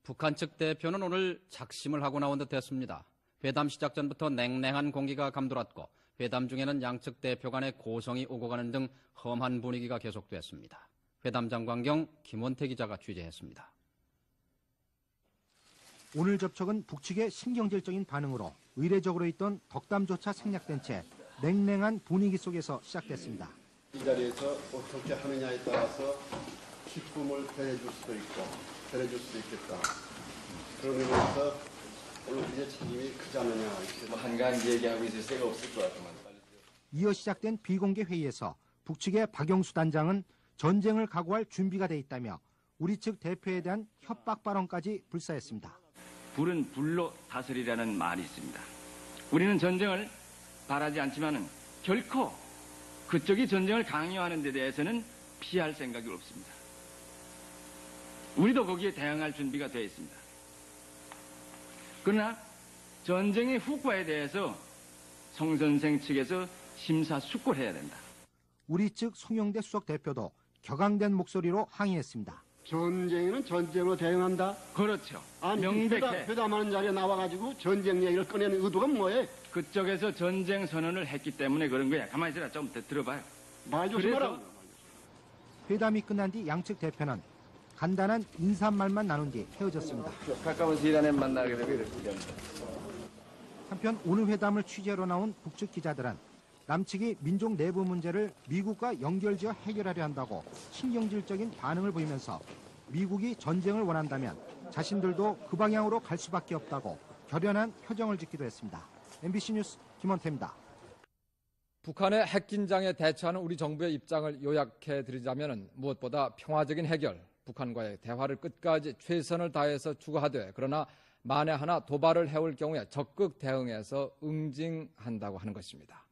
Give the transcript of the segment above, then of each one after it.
북한 측 대표는 오늘 작심을 하고 나온 듯했습니다. 회담 시작 전부터 냉랭한 공기가 감돌았고 회담 중에는 양측 대표 간의 고성이 오고 가는 등 험한 분위기가 계속됐습니다. 회담장 광경 김원태 기자가 취재했습니다. 오늘 접촉은 북측의 신경질적인 반응으로 의례적으로 있던 덕담조차 생략된 채 냉랭한 분위기 속에서 시작됐습니다. 이 자리에서 어떻게 하느냐에 따라서 기쁨을 더해줄 수도 있고 덜해줄 수도 있겠다. 그런 의미에서 오늘 우리의 책임이 크지 않느냐. 한가한 얘기하고 있을 새가 없을 것 같아만. 이어 시작된 비공개 회의에서 북측의 박영수 단장은 전쟁을 각오할 준비가 돼 있다며 우리 측 대표에 대한 협박 발언까지 불사했습니다. 불은 불로 다스리라는 말이 있습니다. 우리는 전쟁을 바라지 않지만은 결코 그쪽이 전쟁을 강요하는 데 대해서는 피할 생각이 없습니다. 우리도 거기에 대응할 준비가 되어 있습니다. 그러나 전쟁의 후과에 대해서 송 선생 측에서 심사숙고해야 된다. 우리 측 송영대 수석 대표도 격앙된 목소리로 항의했습니다. 전쟁에는 전쟁으로 대응한다. 그렇죠. 아니, 명백해. 회담하는 자리에 나와가지고 전쟁 얘기를 꺼내는 의도가 뭐예요? 그쪽에서 전쟁 선언을 했기 때문에 그런 거야. 가만히 있어라. 좀 더 들어봐요. 말 조심하라. 회담이 끝난 뒤 양측 대표는 간단한 인사말만 나눈 뒤 헤어졌습니다. 가까운 시간에 만나게 되고 이렇게 합니다. 한편 오늘 회담을 취재로 나온 북측 기자들은 남측이 민족 내부 문제를 미국과 연결지어 해결하려 한다고 신경질적인 반응을 보이면서 미국이 전쟁을 원한다면 자신들도 그 방향으로 갈 수밖에 없다고 결연한 표정을 짓기도 했습니다. MBC 뉴스 김원태입니다. 북한의 핵긴장에 대처하는 우리 정부의 입장을 요약해드리자면 무엇보다 평화적인 해결, 북한과의 대화를 끝까지 최선을 다해서 추구하되 그러나 만에 하나 도발을 해올 경우에 적극 대응해서 응징한다고 하는 것입니다.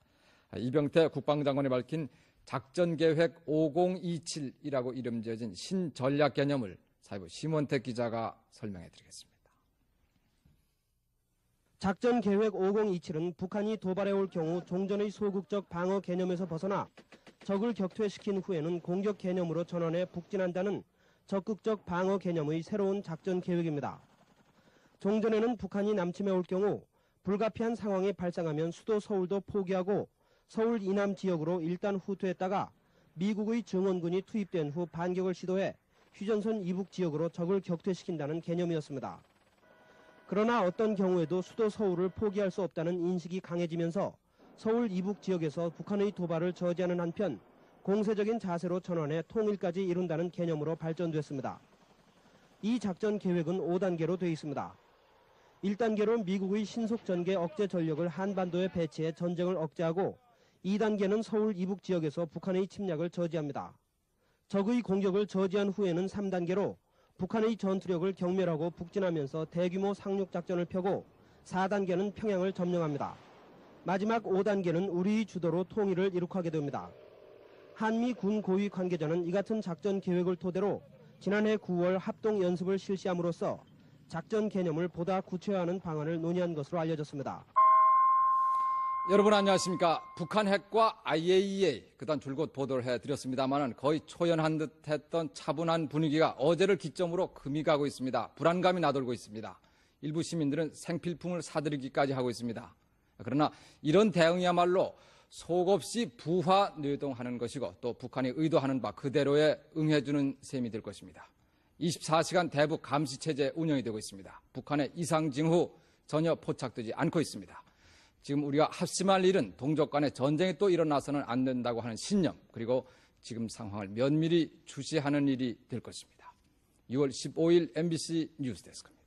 이병태 국방장관이 밝힌 작전계획 5027이라고 이름 지어진 신전략 개념을 사회부 심원택 기자가 설명해 드리겠습니다. 작전계획 5027은 북한이 도발해올 경우 종전의 소극적 방어 개념에서 벗어나 적을 격퇴시킨 후에는 공격 개념으로 전환해 북진한다는 적극적 방어 개념의 새로운 작전계획입니다. 종전에는 북한이 남침해올 경우 불가피한 상황이 발생하면 수도 서울도 포기하고 서울 이남 지역으로 일단 후퇴했다가 미국의 증원군이 투입된 후 반격을 시도해 휴전선 이북 지역으로 적을 격퇴시킨다는 개념이었습니다. 그러나 어떤 경우에도 수도 서울을 포기할 수 없다는 인식이 강해지면서 서울 이북 지역에서 북한의 도발을 저지하는 한편 공세적인 자세로 전환해 통일까지 이룬다는 개념으로 발전됐습니다. 이 작전 계획은 5단계로 되어 있습니다. 1단계로 미국의 신속 전개 억제 전력을 한반도에 배치해 전쟁을 억제하고 2단계는 서울 이북 지역에서 북한의 침략을 저지합니다. 적의 공격을 저지한 후에는 3단계로 북한의 전투력을 경멸하고 북진하면서 대규모 상륙 작전을 펴고 4단계는 평양을 점령합니다. 마지막 5단계는 우리의 주도로 통일을 이룩하게 됩니다. 한미 군 고위 관계자는 이 같은 작전 계획을 토대로 지난해 9월 합동 연습을 실시함으로써 작전 개념을 보다 구체화하는 방안을 논의한 것으로 알려졌습니다. 여러분 안녕하십니까. 북한 핵과 IAEA 그동안 줄곧 보도를 해드렸습니다만 거의 초연한 듯했던 차분한 분위기가 어제를 기점으로 금이 가고 있습니다. 불안감이 나돌고 있습니다. 일부 시민들은 생필품을 사들이기까지 하고 있습니다. 그러나 이런 대응이야말로 속없이 부하 뇌동하는 것이고 또 북한이 의도하는 바 그대로에 응해주는 셈이 될 것입니다. 24시간 대북 감시체제 운영이 되고 있습니다. 북한의 이상 징후 전혀 포착되지 않고 있습니다. 지금 우리가 합심할 일은 동족 간의 전쟁이 또 일어나서는 안 된다고 하는 신념 그리고 지금 상황을 면밀히 주시하는 일이 될 것입니다. 6월 15일 MBC 뉴스데스크입니다.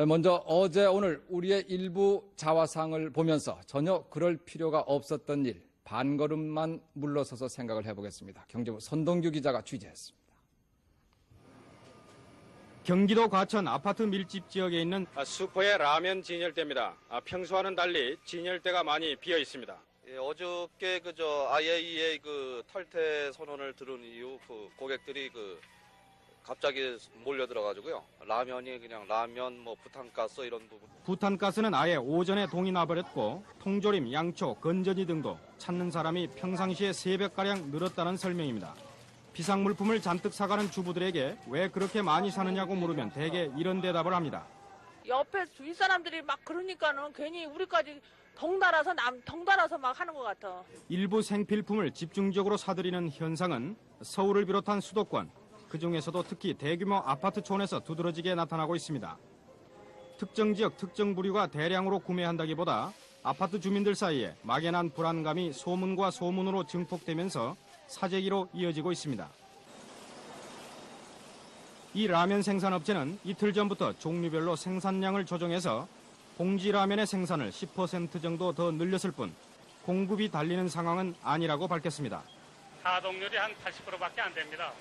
먼저 어제 오늘 우리의 일부 자화상을 보면서 전혀 그럴 필요가 없었던 일 반걸음만 물러서서 생각을 해보겠습니다. 경제부 선동규 기자가 취재했습니다. 경기도 과천 아파트 밀집 지역에 있는 슈퍼의 라면 진열대입니다. 평소와는 달리 진열대가 많이 비어 있습니다. 어저께 IAEA 탈퇴 선언을 들은 이후 고객들이 갑자기 몰려들어가지고요. 라면이 그냥 라면, 부탄가스 이런 부분. 부탄가스는 아예 오전에 동이 나버렸고 통조림, 양초, 건전지 등도 찾는 사람이 평상시에 3배가량 늘었다는 설명입니다. 비상물품을 잔뜩 사가는 주부들에게 왜 그렇게 많이 사느냐고 물으면 대개 이런 대답을 합니다. 옆에 주위 사람들이 막 그러니까는 괜히 우리까지 덩달아서 막 하는 것 같아. 일부 생필품을 집중적으로 사들이는 현상은 서울을 비롯한 수도권, 그중에서도 특히 대규모 아파트촌에서 두드러지게 나타나고 있습니다. 특정 지역, 특정 부류가 대량으로 구매한다기보다 아파트 주민들 사이에 막연한 불안감이 소문과 소문으로 증폭되면서 사재기로 이어지고 있습니다. 이 라면 생산업체는 이틀 전부터 종류별로 생산량을 조정해서 봉지라면의 생산을 10% 정도 더 늘렸을 뿐 공급이 달리는 상황은 아니라고 밝혔습니다. 가동률이 한 80%밖에 안 됩니다.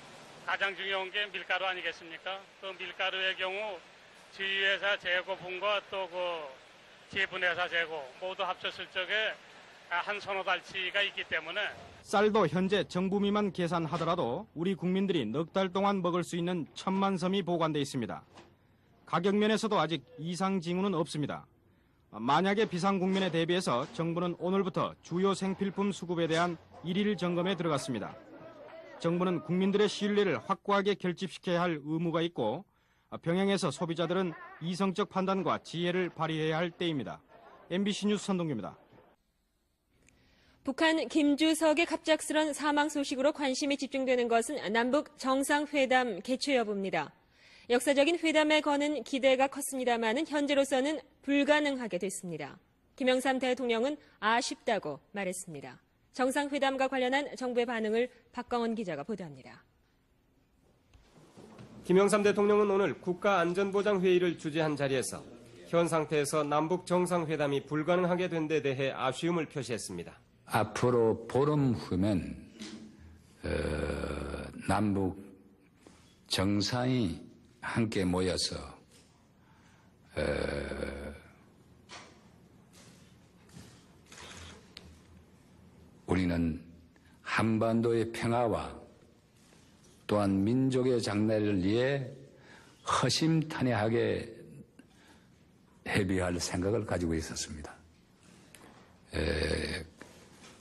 가장 중요한 게 밀가루 아니겠습니까? 그 밀가루의 경우 지휘회사 재고분과 또 그 제분회사 재고 모두 합쳤을 적에 한 서너 달치가 있기 때문에 쌀도 현재 정부 미만 계산하더라도 우리 국민들이 넉 달 동안 먹을 수 있는 1000만 섬이 보관돼 있습니다. 가격 면에서도 아직 이상 징후는 없습니다. 만약에 비상 국면에 대비해서 정부는 오늘부터 주요 생필품 수급에 대한 일일 점검에 들어갔습니다. 정부는 국민들의 신뢰를 확고하게 결집시켜야 할 의무가 있고 병행해서 소비자들은 이성적 판단과 지혜를 발휘해야 할 때입니다. MBC 뉴스 선동규입니다. 북한 김주석의 갑작스런 사망 소식으로 관심이 집중되는 것은 남북 정상회담 개최 여부입니다. 역사적인 회담에 거는 기대가 컸습니다마는 현재로서는 불가능하게 됐습니다. 김영삼 대통령은 아쉽다고 말했습니다. 정상회담과 관련한 정부의 반응을 박광원 기자가 보도합니다. 김영삼 대통령은 오늘 국가안전보장회의를 주재한 자리에서 현 상태에서 남북 정상회담이 불가능하게 된 데 대해 아쉬움을 표시했습니다. 앞으로 보름 후면 남북 정상이 함께 모여서 우리는 한반도의 평화와 또한 민족의 장래를 위해 허심탄회하게 협의할 생각을 가지고 있었습니다.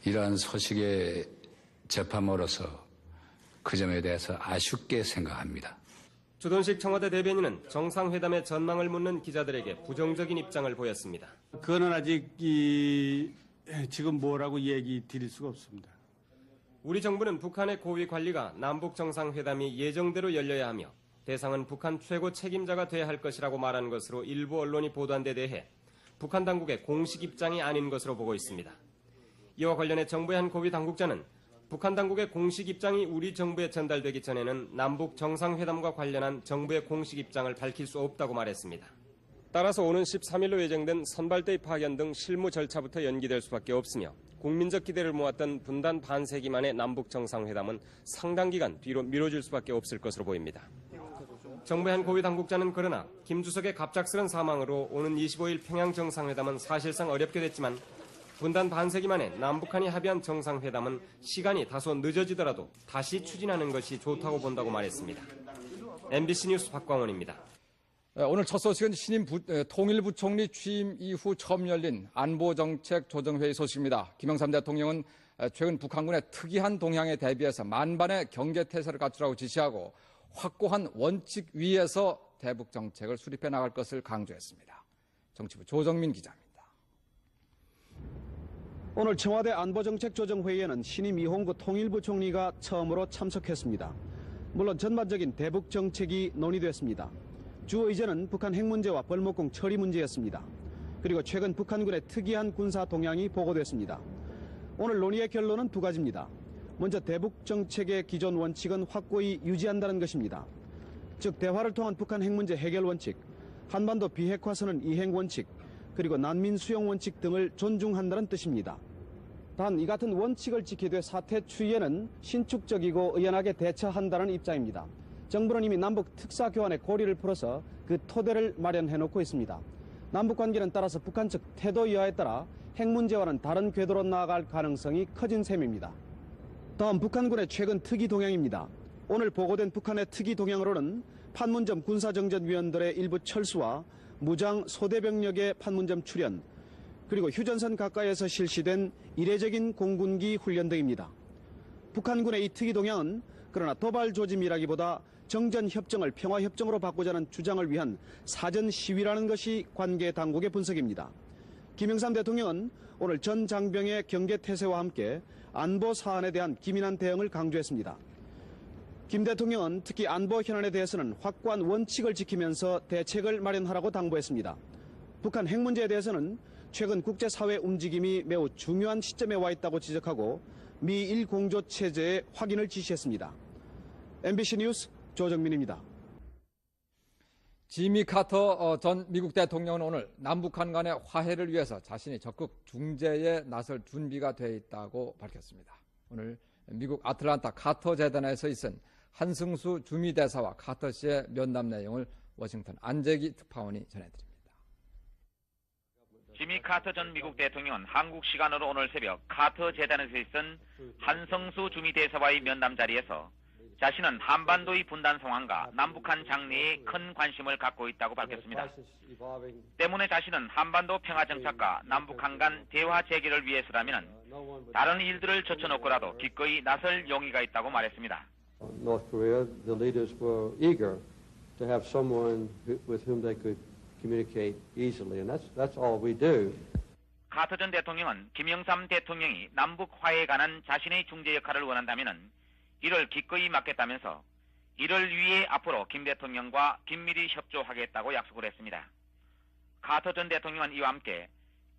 이러한 소식에 접함으로써 그 점에 대해서 아쉽게 생각합니다. 주돈식 청와대 대변인은 정상회담의 전망을 묻는 기자들에게 부정적인 입장을 보였습니다. 그거는 아직 지금 뭐라고 얘기 드릴 수가 없습니다. 우리 정부는 북한의 고위 관리가 남북 정상회담이 예정대로 열려야 하며 대상은 북한 최고 책임자가 돼야 할 것이라고 말한 것으로 일부 언론이 보도한 데 대해 북한 당국의 공식 입장이 아닌 것으로 보고 있습니다. 이와 관련해 정부의 한 고위 당국자는 북한 당국의 공식 입장이 우리 정부에 전달되기 전에는 남북 정상회담과 관련한 정부의 공식 입장을 밝힐 수 없다고 말했습니다. 따라서 오는 13일로 예정된 선발대의 파견 등 실무 절차부터 연기될 수밖에 없으며 국민적 기대를 모았던 분단 반세기 만의 남북 정상회담은 상당 기간 뒤로 미뤄질 수밖에 없을 것으로 보입니다. 정부의 한 고위 당국자는 그러나 김주석의 갑작스런 사망으로 오는 25일 평양 정상회담은 사실상 어렵게 됐지만 분단 반세기 만에 남북한이 합의한 정상회담은 시간이 다소 늦어지더라도 다시 추진하는 것이 좋다고 본다고 말했습니다. MBC 뉴스 박광원입니다. 오늘 첫 소식은 신임 통일부총리 취임 이후 처음 열린 안보정책조정회의 소식입니다. 김영삼 대통령은 최근 북한군의 특이한 동향에 대비해서 만반의 경계태세를 갖추라고 지시하고 확고한 원칙 위에서 대북 정책을 수립해 나갈 것을 강조했습니다. 정치부 조정민 기자입니다. 오늘 청와대 안보정책조정회의에는 신임 이홍구 통일부 총리가 처음으로 참석했습니다. 물론 전반적인 대북 정책이 논의됐습니다. 주 의제는 북한 핵 문제와 벌목공 처리 문제였습니다. 그리고 최근 북한군의 특이한 군사 동향이 보고됐습니다. 오늘 논의의 결론은 두 가지입니다. 먼저 대북 정책의 기존 원칙은 확고히 유지한다는 것입니다. 즉 대화를 통한 북한 핵 문제 해결 원칙, 한반도 비핵화 선언 이행 원칙, 그리고 난민 수용 원칙 등을 존중한다는 뜻입니다. 단 이 같은 원칙을 지키되 사태 추이에는 신축적이고 의연하게 대처한다는 입장입니다. 정부는 이미 남북 특사 교환의 고리를 풀어서 그 토대를 마련해놓고 있습니다. 남북 관계는 따라서 북한 측 태도 여하에 따라 핵 문제와는 다른 궤도로 나아갈 가능성이 커진 셈입니다. 다음 북한군의 최근 특이 동향입니다. 오늘 보고된 북한의 특이 동향으로는 판문점 군사정전위원들의 일부 철수와 무장 소대병력의 판문점 출현, 그리고 휴전선 가까이에서 실시된 이례적인 공군기 훈련 등입니다. 북한군의 이 특이 동향은 그러나 도발 조짐이라기보다 정전협정을 평화협정으로 바꾸자는 주장을 위한 사전 시위라는 것이 관계 당국의 분석입니다. 김영삼 대통령은 오늘 전 장병의 경계태세와 함께 안보 사안에 대한 기민한 대응을 강조했습니다. 김 대통령은 특히 안보 현안에 대해서는 확고한 원칙을 지키면서 대책을 마련하라고 당부했습니다. 북한 핵 문제에 대해서는 최근 국제사회 움직임이 매우 중요한 시점에 와 있다고 지적하고 미일 공조 체제의 확인을 지시했습니다. MBC 뉴스 조정민입니다. 지미 카터 전 미국 대통령은 오늘 남북한 간의 화해를 위해서 자신이 적극 중재에 나설 준비가 돼 있다고 밝혔습니다. 오늘 미국 아틀란타 카터 재단에서 있은 한승수 주미대사와 카터 씨의 면담 내용을 워싱턴 안재기 특파원이 전해드립니다. 지미 카터 전 미국 대통령은 한국 시간으로 오늘 새벽 카터 재단에서 있은 한성수 주미대사와의 면담 자리에서 자신은 한반도의 분단 상황과 남북한 장래에 큰 관심을 갖고 있다고 밝혔습니다. 때문에 자신은 한반도 평화 정착과 남북한 간 대화 재개를 위해서라면 다른 일들을 젖혀놓고라도 기꺼이 나설 용의가 있다고 말했습니다. North Korea, the leaders were eager to have someone with whom they could communicate easily, and that's all we do. 카터 전 대통령은 김영삼 대통령이 남북 화해에 관한 자신의 중재 역할을 원한다면은 이를 기꺼이 맡겠다면서 이를 위해 앞으로 김 대통령과 긴밀히 협조하겠다고 약속을 했습니다. 카터 전 대통령은 이와 함께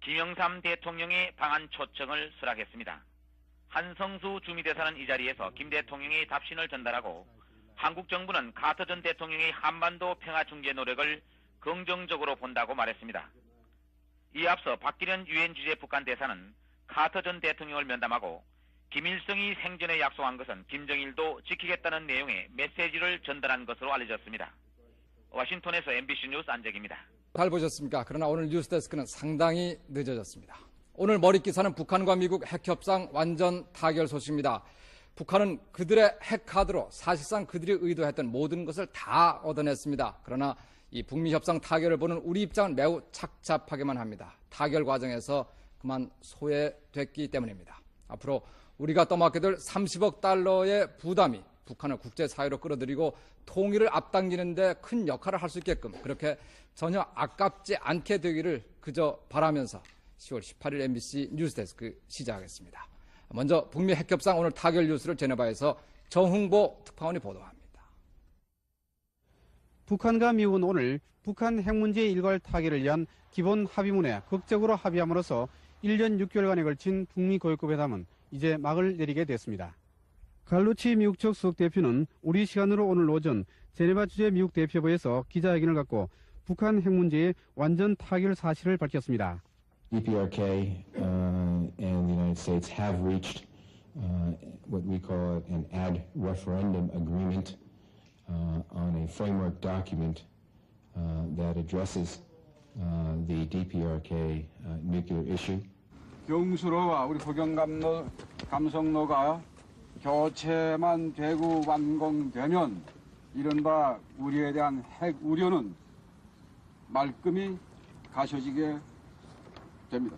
김영삼 대통령의 방한 초청을 수락했습니다. 한성수 주미대사는 이 자리에서 김 대통령의 답신을 전달하고 한국 정부는 카터 전 대통령의 한반도 평화 중재 노력을 긍정적으로 본다고 말했습니다. 이에 앞서 박기련 유엔 주재 북한 대사는 카터 전 대통령을 면담하고 김일성이 생전에 약속한 것은 김정일도 지키겠다는 내용의 메시지를 전달한 것으로 알려졌습니다. 워싱턴에서 MBC 뉴스 안재기입니다. 잘 보셨습니까? 그러나 오늘 뉴스데스크는 상당히 늦어졌습니다. 오늘 머릿기사는 북한과 미국 핵협상 완전 타결 소식입니다. 북한은 그들의 핵카드로 사실상 그들이 의도했던 모든 것을 다 얻어냈습니다. 그러나 이 북미 협상 타결을 보는 우리 입장은 매우 착잡하게만 합니다. 타결 과정에서 그만 소외됐기 때문입니다. 앞으로 우리가 떠맡게 될 30억 달러의 부담이 북한을 국제사회로 끌어들이고 통일을 앞당기는 데 큰 역할을 할 수 있게끔 그렇게 전혀 아깝지 않게 되기를 그저 바라면서 10월 18일 MBC 뉴스데스크 시작하겠습니다. 먼저 북미 핵협상 오늘 타결 뉴스를 제네바에서 정흥보 특파원이 보도합니다. 북한과 미국은 오늘 북한 핵 문제 일괄 타결을 위한 기본 합의문에 극적으로 합의함으로써 1년 6개월간에 걸친 북미 고위급 회담은 이제 막을 내리게 됐습니다. 갈루치 미국 측 수석 대표는 우리 시간으로 오늘 오전 제네바 주재 미국 대표부에서 기자회견을 갖고 북한 핵 문제의 완전 타결 사실을 밝혔습니다. DPRK and the United States have reached what we call an ad referendum agreement on a framework document that addresses the DPRK nuclear issue. 경수로와 우리 북경감성로가 교체만 되고 완공되면 이른바 우리에 대한 핵 우려는 말끔히 가셔지게 됩니다.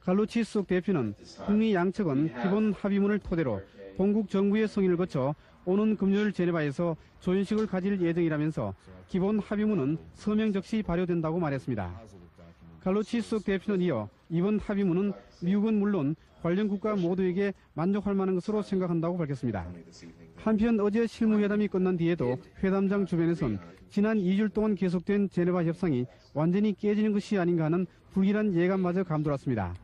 갈루치 수석 대표는 북미 양측은 기본 합의문을 토대로 본국 정부의 승인을 거쳐 오는 금요일 제네바에서 조연식을 가질 예정이라면서 기본 합의문은 서명 즉시 발효된다고 말했습니다. 갈루치 수석 대표는 이어 이번 합의문은 미국은 물론 관련 국가 모두에게 만족할 만한 것으로 생각한다고 밝혔습니다. 한편 어제 실무회담이 끝난 뒤에도 회담장 주변에선 지난 2주일 동안 계속된 제네바 협상이 완전히 깨지는 것이 아닌가 하는 불길한 예감마저 감돌았습니다.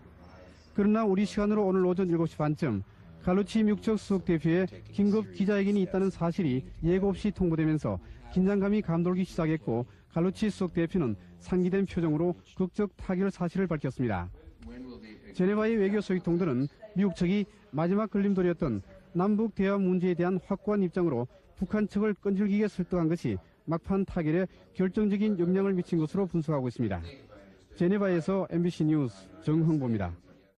그러나 우리 시간으로 오늘 오전 7시 반쯤 갈루치 미국 측 수석 대표의 긴급 기자회견이 있다는 사실이 예고 없이 통보되면서 긴장감이 감돌기 시작했고 갈루치 수석 대표는 상기된 표정으로 극적 타결 사실을 밝혔습니다. 제네바의 외교 소식통들은 미국 측이 마지막 걸림돌이었던 남북 대화 문제에 대한 확고한 입장으로 북한 측을 끈질기게 설득한 것이 막판 타결에 결정적인 영향을 미친 것으로 분석하고 있습니다. 제네바에서 MBC 뉴스 정흥보입니다.